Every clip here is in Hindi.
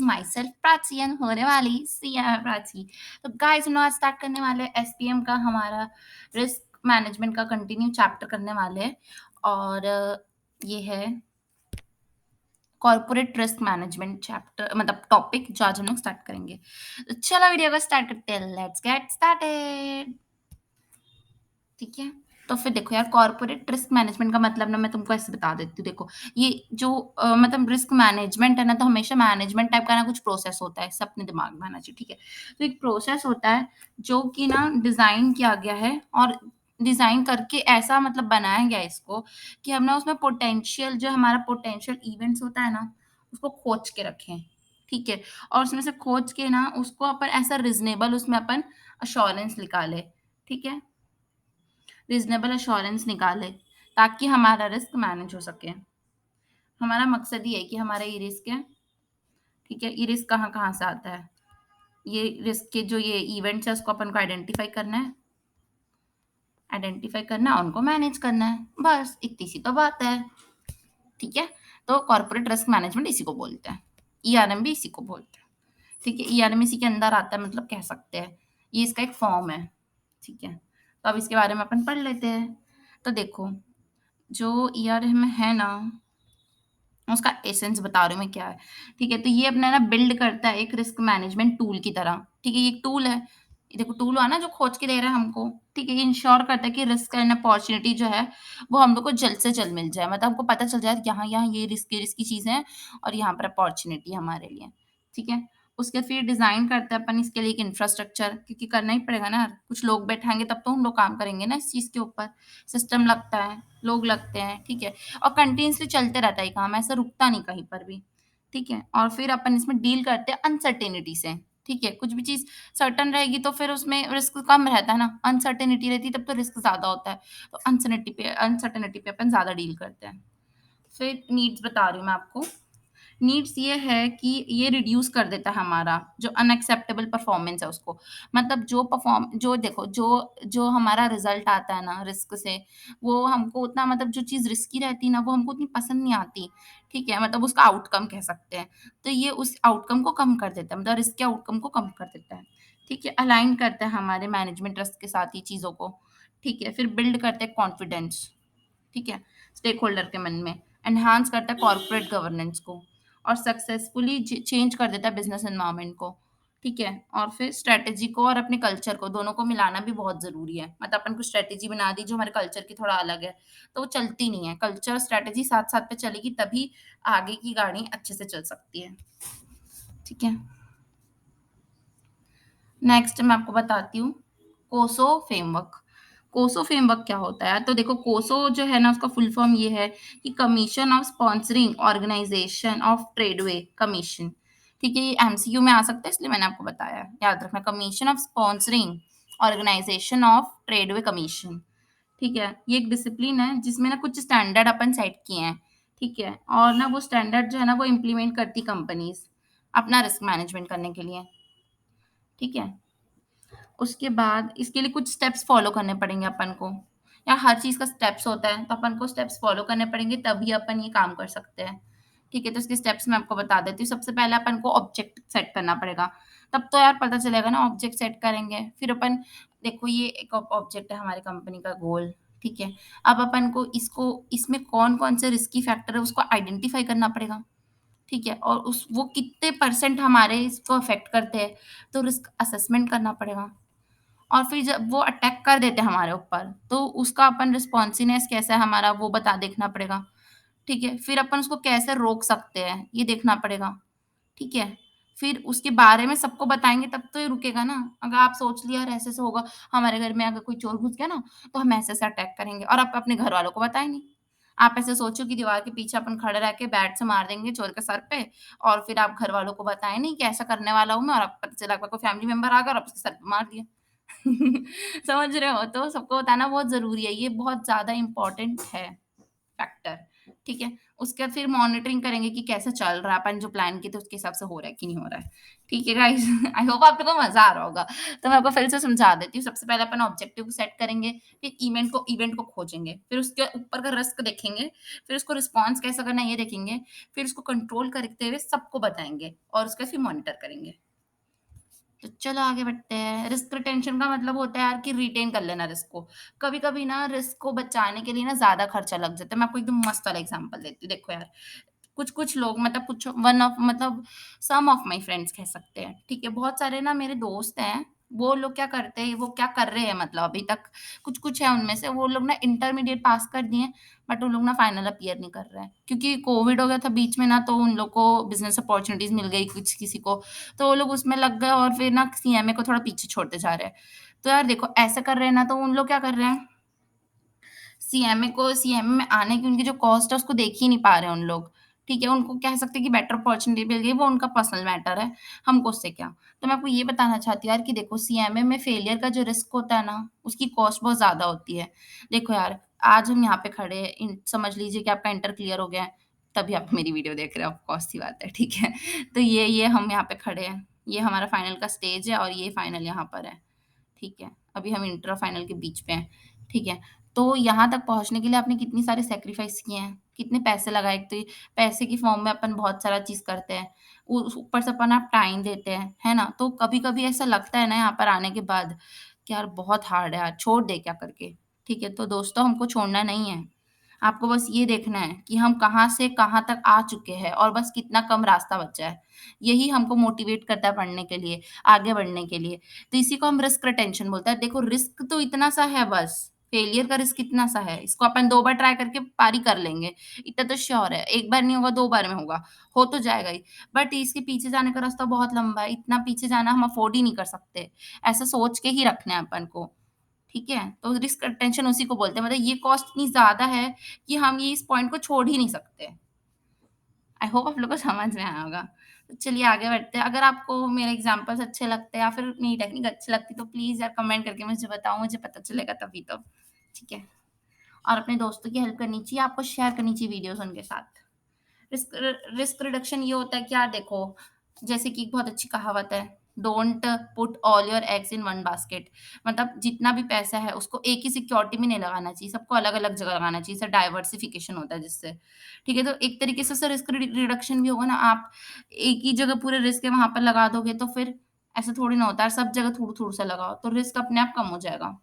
माई सेल्फ प्राची एंड होने वाली सिया प्राची। तो गाइस हम लोग आज स्टार्ट करने वाले एसपीएम का हमारा रिस्क मैनेजमेंट का कंटिन्यू चैप्टर करने वाले हैं और ये है कॉर्पोरेट रिस्क मैनेजमेंट चैप्टर मतलब टॉपिक जो आज हम लोग स्टार्ट करेंगे। तो चलो वीडियो को स्टार्ट करते हैं, लेट्स गेट स्टार्टेड। ठीक है, तो फिर देखो यार, कॉर्पोरेट रिस्क मैनेजमेंट का मतलब ना मैं तुमको ऐसे बता देती हूँ। देखो ये जो मतलब रिस्क मैनेजमेंट है ना, तो हमेशा मैनेजमेंट टाइप का ना कुछ प्रोसेस होता है, सब अपने दिमाग में आना चाहिए। ठीक है, तो एक प्रोसेस होता है जो कि ना डिजाइन किया गया है और डिजाइन करके ऐसा मतलब बनाया गया है इसको कि हम ना उसमें पोटेंशियल जो हमारा पोटेंशियल इवेंट्स होता है ना, उसको खोज के रखें। ठीक है, और उसमें से खोज के ना उसको अपन ऐसा रिजनेबल उसमें अपन अश्योरेंस निकाले। ठीक है, रीजनेबल अश्योरेंस निकाले ताकि हमारा रिस्क मैनेज हो सके। हमारा मकसद ये है कि हमारा ये रिस्क है, ठीक है, ये रिस्क कहाँ कहाँ से आता है, ये रिस्क के जो ये इवेंट्स है उसको अपन को आइडेंटिफाई करना है, उनको मैनेज करना है, बस इतनी सी तो बात है। ठीक है, तो कॉर्पोरेट रिस्क मैनेजमेंट इसी को बोलते हैं, ईआरएम भी इसी को बोलते हैं। ठीक है, ईआरएम इसी के अंदर आता है, मतलब कह सकते हैं ये इसका एक फॉर्म है। ठीक है, तो अब इसके बारे में अपन पढ़ लेते हैं। तो देखो, जो ईआरएम है ना, उसका एसेंस बता रही हूँ मैं क्या है। ठीक है, तो ये अपना ना बिल्ड करता है एक रिस्क मैनेजमेंट टूल की तरह। ठीक है, ये एक टूल है, ये देखो टूल हुआ ना जो खोज के दे रहा है हमको। ठीक है, ये इंश्योर करता है कि रिस्क एंड अपॉर्चुनिटी जो है वो हम लोग को जल्द से जल्द मिल जाए, मतलब हमको पता चल जाए कि यहाँ यहाँ ये रिस्की चीजें हैं और यहाँ पर अपॉर्चुनिटी हमारे लिए। ठीक है, उसके फिर डिजाइन करते हैं अपन इसके लिए एक इंफ्रास्ट्रक्चर, क्योंकि करना ही पड़ेगा ना यार, कुछ लोग बैठाएंगे तब तो हम लोग काम करेंगे ना इस चीज के ऊपर। सिस्टम लगता है, लोग लगते हैं। ठीक है, और कंटिन्यूअसली चलते रहता है ये काम, ऐसा रुकता नहीं कहीं पर भी। ठीक है, और फिर अपन इसमें डील करते हैं अनसर्टेनिटी से। ठीक है, कुछ भी चीज़ सर्टेन रहेगी तो फिर उसमें रिस्क कम रहता है ना, अनसर्टेनिटी रहती है तब तो रिस्क ज़्यादा होता है। तो अनसर्टेनिटी पे अपन ज़्यादा डील करते हैं। फिर नीड्स बता रही हूँ मैं आपको। नीड्स ये है कि ये रिड्यूस कर देता है हमारा जो अनएक्सेप्टेबल परफॉर्मेंस है उसको। मतलब जो देखो जो जो हमारा रिजल्ट आता है ना रिस्क से, वो हमको उतना मतलब जो चीज़ रिस्की रहती है ना वो हमको उतनी पसंद नहीं आती। ठीक है, मतलब उसका आउटकम कह सकते हैं। तो ये उस आउटकम को कम कर देता है, मतलब रिस्क के आउटकम को कम कर देता है। ठीक है, अलाइन करता है हमारे मैनेजमेंट ट्रस्ट के साथ ही चीज़ों को। ठीक है, फिर बिल्ड करते हैं कॉन्फिडेंस। ठीक है, स्टेक होल्डर के मन में एनहांस करता है कॉर्पोरेट गवर्नेंस को और सक्सेसफुली चेंज कर देता है बिजनेस एनवायरनमेंट को। ठीक है, और फिर स्ट्रेटेजी को और अपने कल्चर को दोनों को मिलाना भी बहुत जरूरी है। मतलब अपन को स्ट्रेटेजी बना दी जो हमारे कल्चर की थोड़ा अलग है तो वो चलती नहीं है, कल्चर स्ट्रेटेजी साथ साथ पे चलेगी तभी आगे की गाड़ी अच्छे से चल सकती है। ठीक है, नेक्स्ट मैं आपको बताती हूँ कोसो फ्रेमवर्क। कोसो फ्रेमवर्क क्या होता है? तो देखो कोसो जो है ना उसका फुल फॉर्म ये है कि commission of sponsoring organization of Treadway commission. ठीक है, ये एमसीक्यू में आ सकता है इसलिए मैंने आपको बताया, याद रखना, commission of sponsoring organization of Treadway commission. ठीक है, ये एक डिसिप्लिन है जिसमें ना कुछ स्टैंडर्ड अपन सेट किए हैं। ठीक है, और ना वो स्टैंडर्ड जो है ना वो इम्प्लीमेंट करती कंपनीज अपना रिस्क मैनेजमेंट करने के लिए। ठीक है, उसके बाद इसके लिए कुछ स्टेप्स फॉलो करने पड़ेंगे अपन को, या हर चीज़ का स्टेप्स होता है तो अपन को स्टेप्स फॉलो करने पड़ेंगे तभी अपन ये काम कर सकते हैं। ठीक है, तो इसके स्टेप्स मैं आपको बता देती हूँ। सबसे पहले अपन को ऑब्जेक्ट सेट करना पड़ेगा, तब तो यार पता चलेगा ना, ऑब्जेक्ट सेट करेंगे फिर अपन। देखो ये एक ऑब्जेक्ट है हमारी कंपनी का गोल। ठीक है, अब अपन को इसको इसमें कौन कौन से रिस्की फैक्टर है उसको आइडेंटिफाई करना पड़ेगा। ठीक है, और उस वो कितने परसेंट हमारे इसको अफेक्ट करते हैं, तो रिस्क असेसमेंट करना पड़ेगा। और फिर जब वो अटैक कर देते हैं हमारे ऊपर तो उसका अपन रिस्पॉन्सिवनेस कैसा है हमारा वो बता देखना पड़ेगा। ठीक है, फिर अपन उसको कैसे रोक सकते हैं ये देखना पड़ेगा। ठीक है, फिर उसके बारे में सबको बताएंगे तब तो ये रुकेगा ना। अगर आप सोच लिया यार ऐसे ऐसे होगा, हमारे घर में अगर कोई चोर घुस गया ना तो हम ऐसे ऐसे अटैक करेंगे और आप अपने घर वालों को बताए नहीं। आप ऐसे सोचो कि दीवार के पीछे अपन खड़े रह के बैट से मार देंगे चोर के सर पे, और फिर आप घर वालों को बताए नहीं कि ऐसा करने वाला हूँ मैं, और आप पता चला आपका कोई फैमिली मेंबर आ गया और आप उसके सर पे मार दिया। समझ रहे हो? तो सबको बताना बहुत ज़रूरी है, ये बहुत ज़्यादा इम्पोर्टेंट है फैक्टर। ठीक है? उसके बाद फिर मॉनिटरिंग करेंगे कि कैसा चल रहा है, अपन जो प्लान किए थे उसके हिसाब से हो रहा है कि नहीं हो रहा है। ठीक है गाइस, आई होप आप लोगों को मजा आ रहा होगा। तो मैं आपको फिर से समझा देती हूँ। सबसे पहले अपन ऑब्जेक्टिव को सेट करेंगे, फिर इवेंट को खोजेंगे, फिर उसके ऊपर का रिस्क देखेंगे, फिर उसको रिस्पॉन्स कैसा करना है ये देखेंगे, फिर उसको कंट्रोल करते हुए सबको बताएंगे और उसका फिर मॉनिटर करेंगे। तो चलो आगे बढ़ते हैं। रिस्क रिटेंशन का मतलब होता है यार कि रिटेन कर लेना रिस्क को। कभी-कभी ना रिस्क को बचाने के लिए ना ज़्यादा खर्चा लग जाता है। मैं आपको एकदम मस्त वाला एग्ज़ाम्पल देती हूँ। देखो यार, कुछ-कुछ लोग मतलब कुछ वन ऑफ मतलब सम ऑफ माय फ्रेंड्स कह सकते हैं, ठीक है? बहुत सारे ना मेरे दोस्त हैं, वो लोग क्या करते हैं, वो क्या कर रहे हैं मतलब अभी तक कुछ-कुछ है उनमें से, वो लोग ना इंटरमीडिएट पास कर दिए हैं, बट वो लोग ना फाइनल अपीयर नहीं कर रहे हैं। क्योंकि कोविड हो गया था बीच में ना, तो उन लोग को बिज़नेस अपॉर्च्युनिटीज़ मिल गई कुछ किसी को, तो वो लोग उसमें लग गए और फिर ना सीएमए को थोड़ा पीछे छोड़ते जा रहे हैं। तो यार देखो ऐसा कर रहे हैं ना, तो उन लोग क्या कर रहे हैं, सीएमए में आने की उनकी जो कॉस्ट है उसको देख ही नहीं पा रहे हैं उन लोग, ठीक है? उनको कह सकते हैं कि बेटर अपॉर्च्युनिटी मिल गई, वो उनका पर्सनल मैटर है, हमको उससे क्या? तो मैं आपको ये बताना चाहती हूँ यार कि देखो सीएमए में फेलियर का जो रिस्क होता है ना, उसकी कॉस्ट बहुत ज़्यादा होती है। देखो यार, आज हम यहाँ पे खड़े हैं, इन समझ लीजिए कि आपका इंटर क्लियर हो गया है, तभी आप मेरी वीडियो देख रहे हो, ऑफ कोर्स सी बात है, ठीक है? तो ये हम यहाँ पे खड़े हैं, ये हमारा फाइनल का स्टेज है और ये फाइनल यहाँ पर है। ठीक है? अभी हम इंटर और फाइनल के बीच पे हैं, ठीक है? तो यहाँ तक पहुँचने के लिए आपने कितनी सारे सैक्रिफाइस किए हैं, कितने पैसे लगाए, एक तो ये पैसे की फॉर्म में अपन बहुत सारा चीज़ करते हैं, उ उस ऊपर से अपन आप टाइम देते हैं, है ना? तो कभी-कभी ऐसा लगता है ना यहाँ पर आने के बाद कि यार बहुत हार्ड है यार, छोड़ दें क्या करके, ठीक है? तो दोस्तों हमको छोड़ना नहीं है, आपको बस ये देखना है कि हम कहाँ से कहाँ तक आ चुके हैं और बस कितना कम रास्ता बचा है। यही हमको मोटिवेट करता है पढ़ने के लिए, आगे बढ़ने के लिए। तो इसी को हम रिस्क रिटेंशन बोलते हैं। देखो रिस्क तो इतना सा है बस, फेलियर का रिस्क इतना सा है, इसको अपन 2 बार ट्राई करके पार ही कर लेंगे, इतना तो श्योर है। 1 बार नहीं होगा, 2 बार में होगा, हो तो जाएगा ही। बट इसके पीछे जाने का रास्ता बहुत लंबा है, इतना पीछे जाना हम अफ़ोर्ड ही नहीं कर सकते। ऐसा सोच के ही रखना है अपन को, ठीक है? तो रिस्क रिटेंशन उसी को बोलते हैं, मतलब ये कॉस्ट इतनी ज़्यादा है कि हम ये इस पॉइंट को छोड़ ही नहीं सकते। आई होप आप लोग को समझ में आया होगा। तो चलिए आगे बढ़ते हैं। अगर आपको मेरे एग्ज़ाम्पल्स अच्छे लगते हैं या फिर मेरी टेक्निक अच्छी लगती है तो प्लीज़ यार कमेंट करके मुझे बताओ, मुझे पता चलेगा तभी तो। ठीक है? और अपने दोस्तों की हेल्प करनी चाहिए, आपको शेयर करनी चाहिए वीडियोज़ उनके साथ। रिस्क रिडक्शन ये होता है कि यार देखो, जैसे कि एक बहुत अच्छी कहावत है, don't put all your eggs in one basket. मतलब जितना भी पैसा है उसको एक ही सिक्योरिटी में नहीं लगाना चाहिए, सबको अलग-अलग जगह लगाना चाहिए, इससे डाइवर्सिफिकेशन होता है जिससे। ठीक है? तो एक तरीके से रिस्क रिडक्शन भी होगा ना, आप एक ही जगह पूरे रिस्क है वहाँ पर लगा दोगे तो फिर ऐसा थोड़ी ना होता है, सब जगह थोड़ा-थोड़ा सा लगाओ, तो रिस्क अपने आप कम हो जाएगा।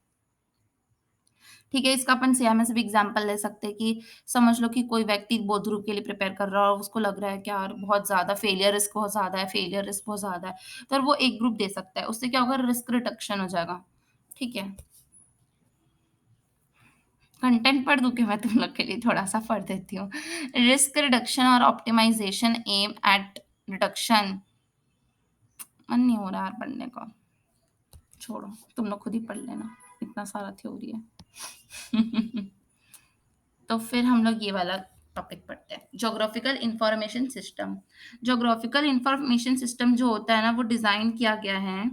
ठीक है, इसका अपन सीएमए से भी एग्ज़ाम्पल ले सकते हैं कि समझ लो कि कोई व्यक्ति बोध ग्रुप के लिए प्रिपेयर कर रहा है और उसको लग रहा है कि यार बहुत ज़्यादा फेलियर रिस्क बहुत ज़्यादा है, तो वो एक ग्रुप दे सकता है। उससे क्या होगा, रिस्क रिडक्शन हो जाएगा। ठीक है? कंटेंट पढ़ दूँ क्या मैं तुम लोग के लिए? थोड़ा-सा पढ़ देती हूँ। रिस्क रिडक्शन और ऑप्टिमाइज़ेशन एम एट रिडक्शन। मन नहीं हो रहा यार पढ़ने का। छोड़ो, तुम लोग खुद ही पढ़ लेना, इतना सारा थ्योरी है। तो फिर हम लोग ये वाला टॉपिक पढ़ते हैं, geographical information system. Geographical information system जो होता है ना, वो डिज़ाइन किया गया है,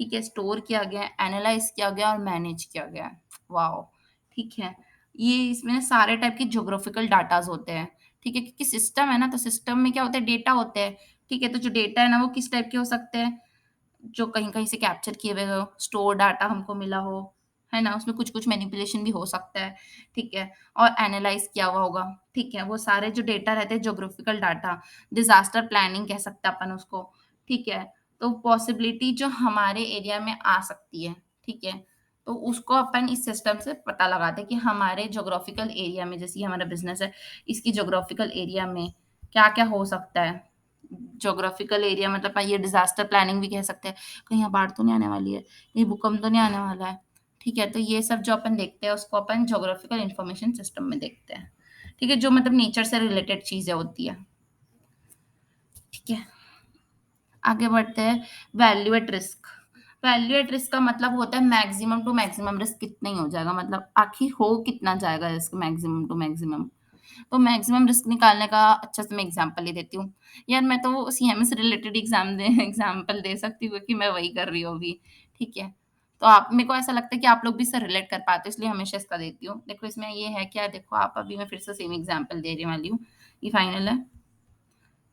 ठीक है, स्टोर किया गया है, एनालाइज़ किया गया और मैनेज किया गया है। वॉव! ठीक है। ये इसमें ना सारे टाइप के ज्योग्राफिकल डाटाज़ होते हैं, ठीक है, क्योंकि सिस्टम है ना, तो सिस्टम में क्या होता है, डेटा होते हैं, ठीक है, तो जो डेटा है ना, वो किस टाइप के हो सकते हैं, जो कहीं-कहीं से कैप्चर किए हुए हो, स्टोर डाटा हमको मिला हो, है ना? उसमें कुछ-कुछ मैनिपुलेशन भी हो सकता है, ठीक है? और एनालाइज़ किया हुआ होगा, ठीक है? वो सारे जो डेटा रहते हैं ज्योग्राफिकल डाटा, डिज़ास्टर प्लानिंग कह सकते हैं अपन उसको, ठीक है? तो पॉसिबिलिटी जो हमारे एरिया में आ सकती है, ठीक है? तो उसको अपन इस सिस्टम से पता लगाते हैं कि हमारे ज्योग्राफिकल एरिया में, जैसे ये हमारा बिज़नेस है, इसकी ज्योग्राफिकल एरिया में क्या-क्या हो सकता है? ज्योग्राफिकल एरिया मतलब ये डिज़ास्टर प्लानिंग भी कह सकते हैं, कहीं यहाँ बाढ़ तो नहीं आने वाली है, कहीं भूकंप तो नहीं आने वाला है, ठीक है? तो ये सब जो अपन देखते हैं उसको अपन ज्योग्राफिकल इन्फॉर्मेशन सिस्टम में देखते हैं, ठीक है? जो मतलब नेचर से रिलेटेड चीज़ें होती है, ठीक है? आगे बढ़ते हैं, value at risk. Value at risk का मतलब होता है मैक्सिमम टू मैक्सिमम रिस्क कितना ही हो जाएगा, मतलब आखिर हो कितना जाएगा रिस्क मैक्सिमम टू मैक्सिमम। तो मैक्सिमम रिस्क निकालने का अच्छा से मैं एग्जांपल ही देती हूँ। यार मैं तो सीएमए से रिलेटेड एग्जांपल दे सकती हूँ क्योंकि मैं वही कर रही हूँ अभी, ठीक है? तो आप मेरे को ऐसा लगता है कि आप लोग भी इससे रिलेट कर पाते हो, इसलिए हमेशा इसका देती हूँ। देखो इसमें ये है क्या, देखो आप अभी मैं फिर से सेम एग्जांपल दे रही वाली हूँ ये फाइनल है,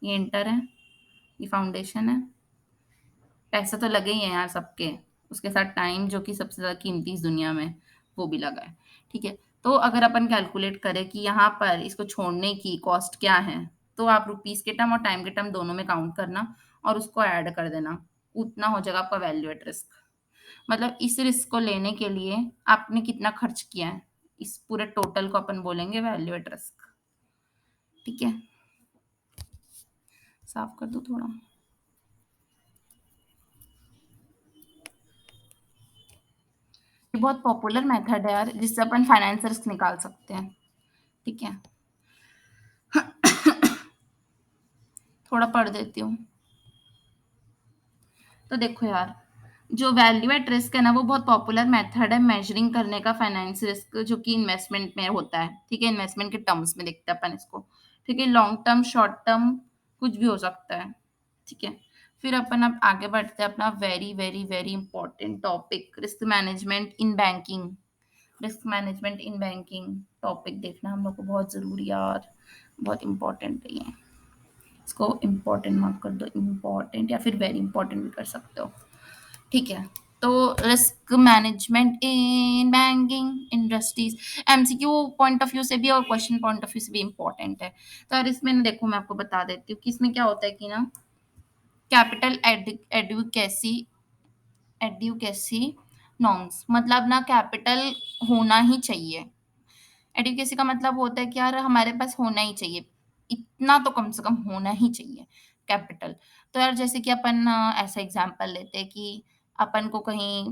ये इंटर है, ये फाउंडेशन है। पैसे तो लगे ही हैं यार सबके, उसके साथ टाइम जो कि सबसे ज़्यादा कीमती इस दुनिया में, वो भी लगा है। ठीक है? तो अगर अपन कैलकुलेट करें कि यहाँ पर इसको छोड़ने की कॉस्ट क्या है, तो आप रुपीज़ के टर्म और टाइम के टर्म दोनों में काउंट करना और उसको ऐड कर देना। उतना हो जाएगा आपका वैल्यू एट रिस्क। मतलब इस रिस्क को लेने के लिए आपने कितना खर्च किया है, इस पूरे टोटल को अपन बोलेंगे वैल्यू एट रिस्क। ठीक है? साफ कर दूँ थोड़ा? ये बहुत पॉपुलर मेथड है यार, जिससे अपन फाइनेंस रिस्क निकाल सकते हैं। ठीक है? थोड़ा पढ़ देती हूँ। तो देखो यार, जो वैल्यू एट रिस्क है ना, वो बहुत पॉपुलर मेथड है मेजरिंग करने का फाइनेंस रिस्क, जो कि इन्वेस्टमेंट में होता है। ठीक है? इन्वेस्टमेंट के टर्म्स में देखते हैं अपन इसको। ठीक है? लॉन्ग टर्म, शॉर्ट टर्म, कुछ भी हो सकता है। ठीक है? फिर अपन अब आगे बढ़ते हैं अपना very very very important topic, risk management in banking. Risk management in banking topic देखना हम लोग को बहुत ज़रूरी है यार, बहुत इंपॉर्टेंट है ये। इसको इम्पोर्टेंट मार्क कर दो, इम्पोर्टेंट या फिर वेरी इंपॉर्टेंट भी कर सकते हो। ठीक है? तो risk management in banking industries MCQ point of view से भी और क्वेश्चन पॉइंट ऑफ व्यू से भी इम्पोर्टेंट है। तो यार इसमें ना देखो, मैं आपको बता देती हूँ कि इसमें क्या होता है कि ना, कैपिटल एडुकेसी एडुकेसी नॉर्म्स, मतलब ना कैपिटल होना ही चाहिए। एडुकेसी का मतलब होता है कि यार हमारे पास होना ही चाहिए, इतना तो कम से कम होना ही चाहिए कैपिटल। तो यार जैसे कि अपन ऐसा एग्जांपल लेते हैं कि अपन को कहीं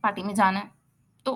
पार्टी में जाना है, तो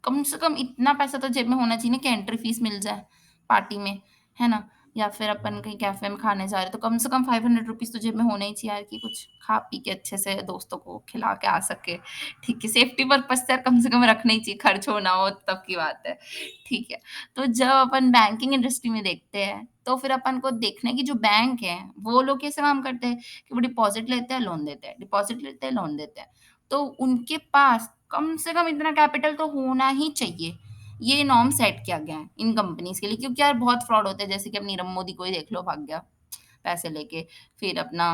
कम से कम इतना पैसा तो जेब में होना चाहिए ना कि एंट्री फीस मिल जाए पार्टी में, है ना? या फिर अपन कहीं कैफे में खाने जा रहे हैं, तो कम से कम 500 रुपीज़ तो जेब में होना ही चाहिए यार, कि कुछ खा पी के अच्छे से दोस्तों को खिला के आ सके। ठीक है? सेफ्टी पर्पज से यार कम से कम रखना ही चाहिए, खर्च हो ना हो तब की बात है। ठीक है? तो जब अपन बैंकिंग इंडस्ट्री में देखते हैं, तो फिर अपन को देखना है कि जो बैंक है, वो लोग कैसे काम करते हैं कि वो डिपॉज़िट लेते हैं, लोन देते हैं, डिपॉज़िट लेते हैं, लोन देते हैं। तो उनके पास कम से कम इतना कैपिटल तो होना ही चाहिए। ये नॉर्म सेट किया गया है इन कंपनीज़ के लिए, क्योंकि यार बहुत फ्रॉड होते हैं, जैसे कि अब नीरव मोदी को ही देख लो, भाग गया पैसे लेके। फिर अपना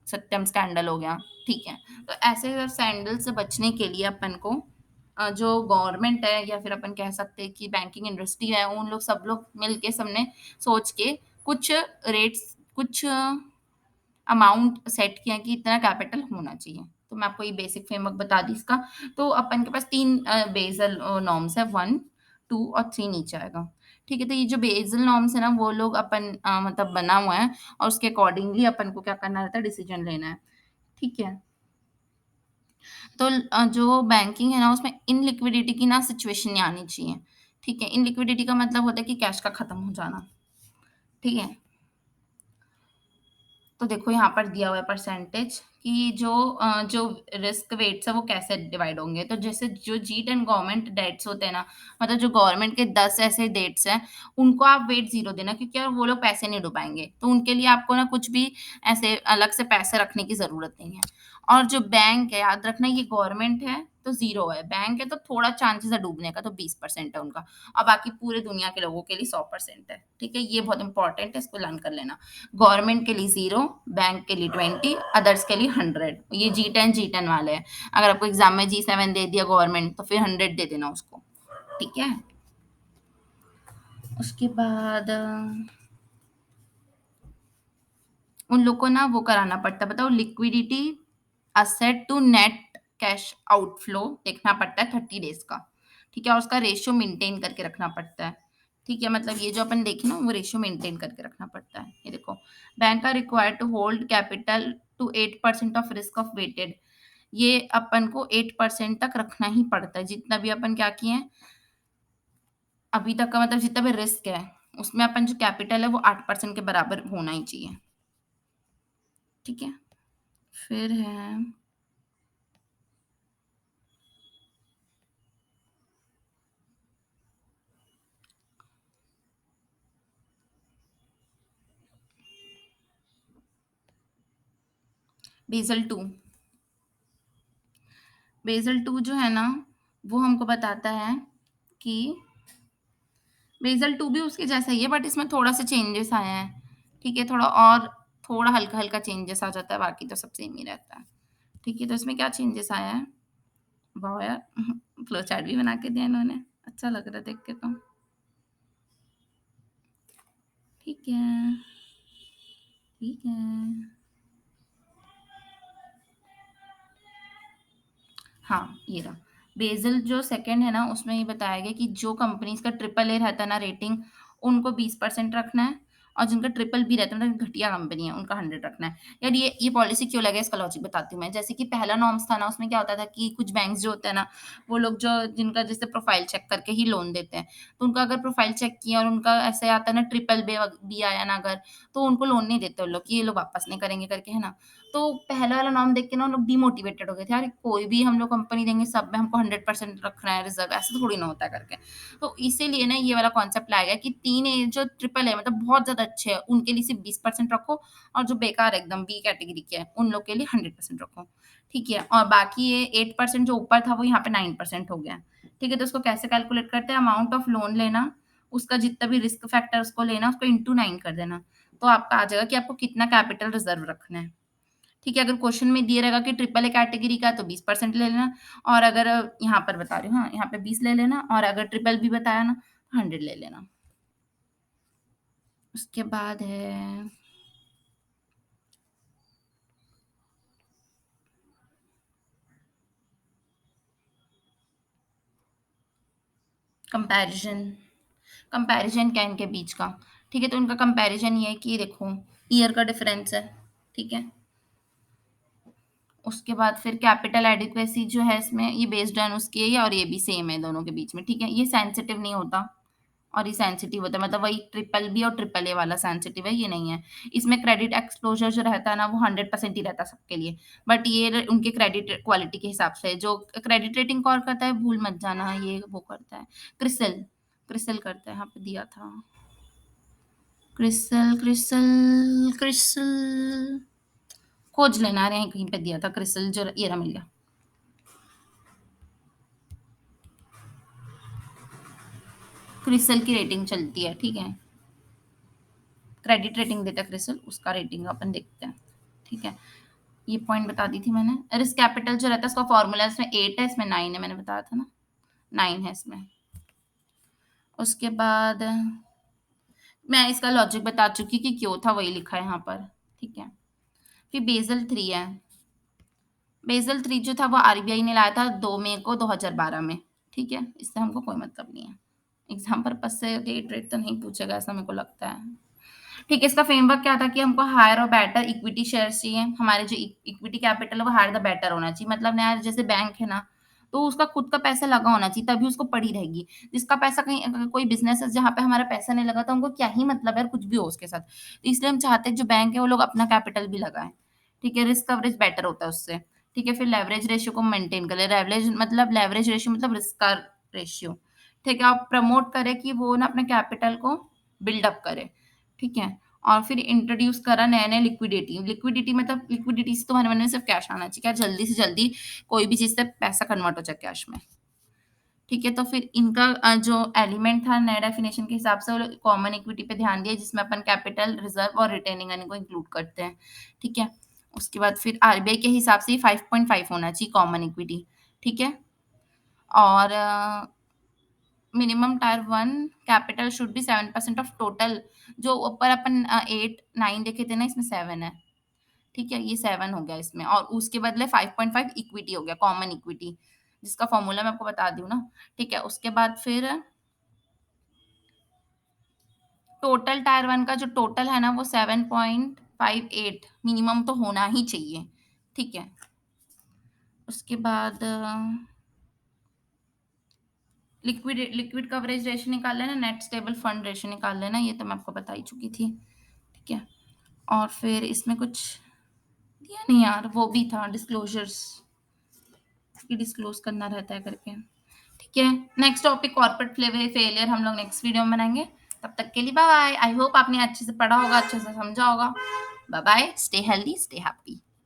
सत्यम स्कैंडल हो गया। ठीक है? तो ऐसे सैंडल से बचने के लिए अपन को जो गवर्नमेंट है या फिर अपन कह सकते हैं कि बैंकिंग इंडस्ट्री है, उन लोग सब लोग मिलके सबने सोच के कुछ रेट्स, कुछ अमाउंट सेट किया कि इतना कैपिटल होना चाहिए। तो मैं आपको ये बेसिक फ्रेमवर्क बता दी इसका। तो अपन के पास 3 बेसल नॉर्म्स है, 1, 2 और 3 नीचे आएगा। ठीक है? तो ये जो बेसल नॉर्म्स है ना, वो लोग अपन मतलब बना हुआ है और उसके अकॉर्डिंगली अपन को क्या करना रहता है, डिसीजन लेना है। ठीक है? तो जो बैंकिंग है ना, उसमें इनलिक्विडिटी की ना सिचुएशन नहीं आनी चाहिए। ठीक है? इनलिक्विडिटी का मतलब होता है कि कैश का खत्म हो जाना। ठीक है? तो देखो यहाँ पर दिया हुआ है परसेंटेज कि जो रिस्क वेट्स है वो कैसे डिवाइड होंगे। तो जैसे जो G10 गवर्नमेंट डेट्स होते हैं ना, मतलब जो गवर्नमेंट के 10 ऐसे डेट्स हैं, उनको आप वेट 0 देना, क्योंकि यार वो लोग पैसे नहीं डुबाएँगे। तो उनके लिए आपको ना कुछ भी ऐसे अलग से पैसे रखने की ज़रूरत नहीं है। और जो बैंक है, याद रखना ये गवर्नमेंट है तो 0 है, बैंक है तो थोड़ा चांसेस है डूबने का, तो 20% है उनका, और बाकी पूरे दुनिया के लोगों के लिए 100% है। ठीक है? ये बहुत इंपॉर्टेंट है, इसको लर्न कर लेना। गवर्नमेंट के लिए 0, बैंक के लिए 20, अदर्स के लिए 100। ये जी10 वाले हैं। अगर आपको एग्जाम में G7 दे दिया गवर्नमेंट, तो फिर 100 दे देना उसको। ठीक है? उसके बाद उन लोग को ना वो कराना पड़ता है, बताओ, liquidity asset to net cash outflow देखना पड़ता है 30 डेज का। ठीक है? और उसका रेशियो मेंटेन करके रखना पड़ता है। ठीक है? मतलब ये जो अपन देखे ना, वो रेशियो मेंटेन करके रखना पड़ता है। ये देखो, bank are required to hold capital to 8% of risk of weighted. ये अपन को 8% तक रखना ही पड़ता है, जितना भी अपन क्या किए हैं अभी तक का, मतलब जितना भी रिस्क है उसमें अपन जो कैपिटल है वो 8% के बराबर होना ही चाहिए। ठीक है? फिर है बेसल 2। बेसल 2 जो है ना, वो हमको बताता है कि बेसल 2 भी उसके जैसा ही है, बट इसमें थोड़ा सा चेंजेस आया है। ठीक है? थोड़ा हल्का-हल्का चेंजेस आ जाता है, बाकी तो सब सेम ही रहता है। ठीक है? तो इसमें क्या चेंजेस आया है? वाह यार! फ्लो चार्ट भी बना के दिया इन्होंने, अच्छा लग रहा है देख के तो। ठीक है, ठीक है। हाँ, ये रहा। बेज़ल जो सेकंड है ना, उसमें ये बताया गया कि जो कंपनीज़ का ट्रिपल ए रहता है ना रेटिंग, उनको 20% रखना है और जिनका ट्रिपल बी रहता है मतलब घटिया कंपनी है, उनका 100 रखना है। यार ये पॉलिसी क्यों लगा है इसका लॉजिक बताती हूँ मैं। जैसे कि पहला नॉर्म्स था ना, उसमें क्या होता था कि कुछ बैंक्स जो होते हैं ना, वो लोग जो जिनका जैसे प्रोफाइल चेक करके ही लोन देते हैं। तो उनका अगर प्रोफाइल चेक किया और उनका ऐसे आता है ना ट्रिपल बी आया ना अगर, तो उनको लोन नहीं देते वो लोग कि ये लोग वापस नहीं करेंगे करके, है ना? तो पहला वाला नॉर्म देख के ना लोग डिमोटिवेटेड हो गए थे, यार कोई भी हम लोग कंपनी देंगे सब में हमको 100% रखना है रिजर्व, ऐसा थोड़ी ना होता है करके। तो इसीलिए ना ये वाला कॉन्सेप्ट लाया गया कि 3 ए जो ट्रिपल है मतलब बहुत ज़्यादा अच्छे हैं, उनके लिए सिर्फ 20% रखो और जो बेकार है एकदम बी कैटेगरी के हैं, उन लोग के लिए 100% रखो। ठीक है? और बाकी ये 8% जो ऊपर था वो यहाँ पे 9% हो गया। ठीक है? तो उसको कैसे कैलकुलेट करते हैं, अमाउंट ऑफ लोन लेना, उसका जितना भी रिस्क फैक्टर उसको लेना, उसको इंटू 9 कर देना। तो आपका आ जाएगा कि आपको कितना कैपिटल रिजर्व रखना है। ठीक है, अगर क्वेश्चन में दिया रहेगा कि ट्रिपल ए कैटेगरी का तो 20% ले लेना और अगर यहाँ पर बता रही हूँ हाँ, यहाँ पे 20 ले लेना और अगर ट्रिपल बी बताया ना 100 ले लेना। उसके बाद है कंपैरिजन। कंपैरिजन क्या है इनके बीच का? ठीक है, तो उनका कंपैरिजन ये है कि देखो ईयर का डिफरेंस है, ठीक है? उसके बाद फिर कैपिटल एडिक्वेसी जो है इसमें ये बेस्ड ऑन उसकी है और ये भी सेम है दोनों के बीच में, ठीक है? ये सेंसिटिव नहीं होता और ये सेंसिटिव होता है मतलब वही ट्रिपल बी और ट्रिपल ए वाला सेंसिटिव है, ये नहीं है। इसमें क्रेडिट एक्सपोज़र जो रहता है ना वो 100% ही रहता है सबके लिए। बट ये उनके क्रेडिट क्वालिटी के हिसाब से जो क्रेडिट रेटिंग कौन करता है भूल मत जाना, ये वो करता है क्रिसिल, क्रिसिल करता है, यहाँ पे दिया था। क्रिसल, क्रिसल, क्रिसल खोज लेना, अरे यहीं कहीं पे दिया था क्रिसल जो ये रहा मिल गया। क्रिसल की रेटिंग चलती है, ठीक है? क्रेडिट रेटिंग देता है क्रिसल, उसका रेटिंग अपन देखते हैं, ठीक है? ये पॉइंट बता दी थी मैंने। रिस्क कैपिटल जो रहता है उसका फॉर्मूला इसमें 8 है, इसमें 9 है, मैंने बताया था ना, 9 है इसमें। उसके बाद मैं इसका लॉजिक बता चुकी कि क्यों था, वही लिखा है यहाँ पर, ठीक है? फिर बेसल 3 है। बेसल 3 जो था वो आरबीआई ने लाया था 2 मई को 2012 में, ठीक है? इससे हमको कोई मतलब नहीं है। एग्ज़ाम पर्पज़ से डेट वेट तो नहीं पूछेगा ऐसा मेरे को लगता है। ठीक है, इसका फ्रेमवर्क क्या था कि हमको हायर और बेटर इक्विटी शेयर्स चाहिए। हमारे जो इक्विटी कैपिटल है वो हायर द बेटर होना चाहिए। मतलब नया जैसे बैंक है ना, तो उसका खुद का पैसा लगा होना चाहिए तभी उसको पड़ी रहेगी। जिसका पैसा कहीं अगर कोई बिज़नेस है जहाँ पे हमारा पैसा नहीं लगा तो हमको क्या ही मतलब है यार कुछ भी हो उसके साथ। तो इसलिए हम चाहते हैं जो बैंक है वो लोग अपना कैपिटल भी लगाएँ। ठीक है, रिस्क कवरेज बेटर होता है उससे। ठीक है, फिर लेवरेज रेशियो को मेंटेन करें। लेवरेज रेशियो मतलब रिस्क का रेशियो। ठीक है, आप प्रमोट करें कि वो ना अपने कैपिटल को बिल्ड अप करे। ठीक है? और फिर इंट्रोड्यूस करा नए-नए लिक्विडिटी। लिक्विडिटी मतलब लिक्विडिटी से तुम्हारे मन में सिर्फ़ कैश आना चाहिए, क्या जल्दी से जल्दी कोई भी चीज़ से पैसा कन्वर्ट हो जाए कैश में। ठीक है? तो फिर इनका जो एलिमेंट था नए डेफिनिशन के हिसाब से वो लोग कॉमन इक्विटी पे ध्यान दिया जिसमें अपन कैपिटल, रिज़र्व और रिटेनिंग अर्निंग को इंक्लूड करते हैं। ठीक है? उसके बाद फिर आरबीआई के हिसाब से 5.5 होना चाहिए कॉमन इक्विटी। ठीक है? और minimum tyre 1 capital should be 7% of total जो ऊपर अपन 8, 9 देखे थे ना इसमें 7 है। ठीक है? ये 7 हो गया इसमें और उसके बदले 5.5 इक्विटी हो गया, कॉमन इक्विटी, जिसका फ़ॉर्मूला मैं आपको बता दी हूँ ना। ठीक है? उसके बाद फिर टोटल टायर 1 का जो टोटल है ना वो 7.58 मिनिमम तो होना ही चाहिए। ठीक है? उसके बाद लिक्विड कवरेज रेशियो निकाल लेना, नेट स्टेबल फंड रेशियो निकाल लेना, ये तो मैं आपको बता ही चुकी थी। ठीक है? और फिर इसमें कुछ दिया नहीं यार, वो भी था डिस्क्लोज़र्स कि डिस्क्लोज़ करना रहता है करके। ठीक है, नेक्स्ट टॉपिक कॉर्पोरेट फेलियर हम लोग नेक्स्ट वीडियो में बनाएँगे। तब तक के लिए बाय बाय। आई होप आपने अच्छे से पढ़ा होगा, अच्छे से समझा होगा। Bye bye, stay healthy, stay happy.